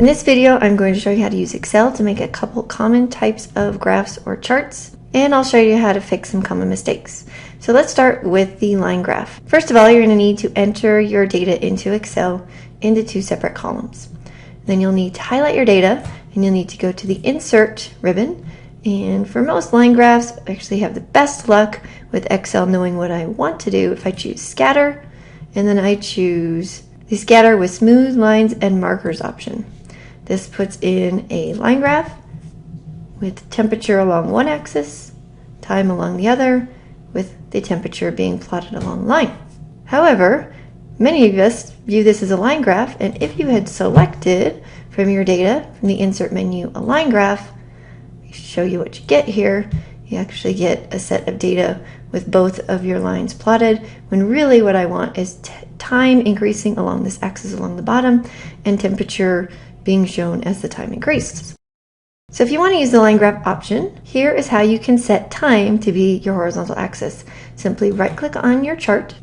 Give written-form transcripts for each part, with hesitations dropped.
In this video, I'm going to show you how to use Excel to make a couple common types of graphs or charts, and I'll show you how to fix some common mistakes. So let's start with the line graph. First of all, you're going to need to enter your data into Excel into two separate columns. Then you'll need to highlight your data, and you'll need to go to the Insert ribbon. And for most line graphs, I actually have the best luck with Excel knowing what I want to do. If I choose Scatter, and then I choose the Scatter with Smooth Lines and Markers option. This puts in a line graph with temperature along one axis, time along the other, with the temperature being plotted along the line. However, many of us view this as a line graph, and if you had selected from your data, from the Insert menu, a line graph, I show you what you get here. You actually get a set of data with both of your lines plotted, when really what I want is time increasing along this axis along the bottom, and temperature being shown as the time increased. So if you want to use the line graph option, here is how you can set time to be your horizontal axis. Simply right click on your chart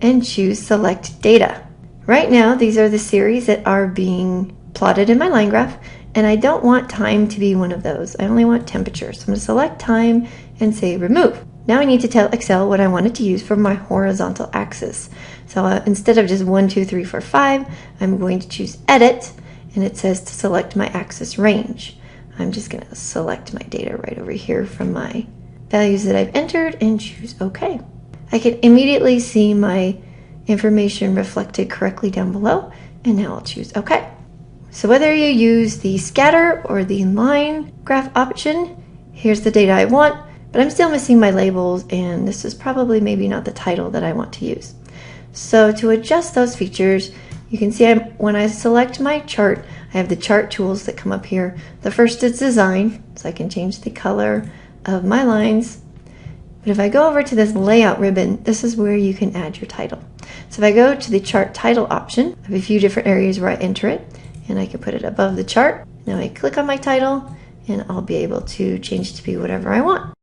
and choose Select Data. Right now, these are the series that are being plotted in my line graph, and I don't want time to be one of those. I only want temperature. So I'm going to select time and say Remove. Now I need to tell Excel what I want it to use for my horizontal axis. So instead of just 1, 2, 3, 4, 5, I'm going to choose Edit, and it says to select my axis range. I'm just going to select my data right over here from my values that I've entered and choose OK. I can immediately see my information reflected correctly down below, and now I'll choose OK. So whether you use the scatter or the line graph option, here's the data I want, but I'm still missing my labels, and this is probably maybe not the title that I want to use. So to adjust those features, you can see when I select my chart, I have the chart tools that come up here. The first is Design, so I can change the color of my lines. But if I go over to this Layout ribbon, this is where you can add your title. So if I go to the Chart Title option, I have a few different areas where I enter it, and I can put it above the chart. Now I click on my title, and I'll be able to change it to be whatever I want.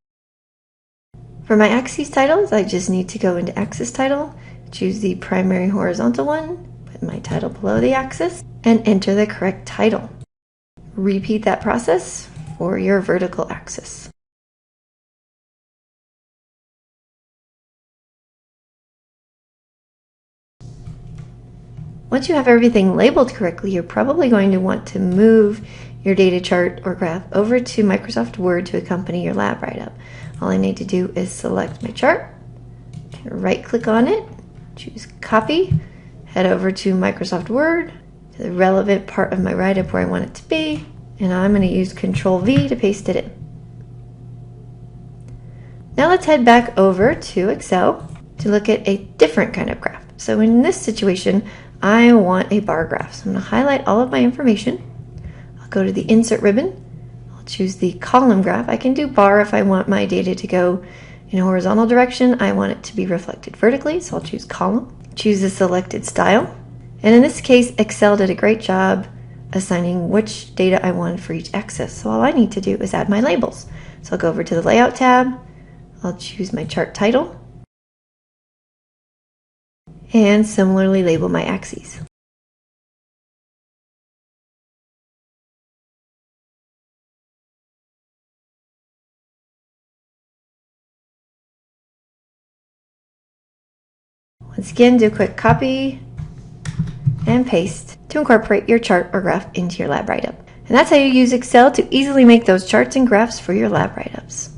For my axis titles, I just need to go into Axis Title, choose the primary horizontal one, put my title below the axis, and enter the correct title. Repeat that process for your vertical axis. Once you have everything labeled correctly, you're probably going to want to move your data chart or graph over to Microsoft Word to accompany your lab write-up. All I need to do is select my chart, right click on it, choose Copy, head over to Microsoft Word, to the relevant part of my write-up where I want it to be, and I'm going to use Control V to paste it in. Now let's head back over to Excel to look at a different kind of graph. So in this situation, I want a bar graph. So I'm going to highlight all of my information. I'll go to the Insert ribbon. I'll choose the column graph. I can do bar if I want my data to go in a horizontal direction. I want it to be reflected vertically, so I'll choose column. Choose the selected style. And in this case, Excel did a great job assigning which data I wanted for each axis. So all I need to do is add my labels. So I'll go over to the Layout tab. I'll choose my chart title, and similarly label my axes. Once again, do a quick copy and paste to incorporate your chart or graph into your lab write-up. And that's how you use Excel to easily make those charts and graphs for your lab write-ups.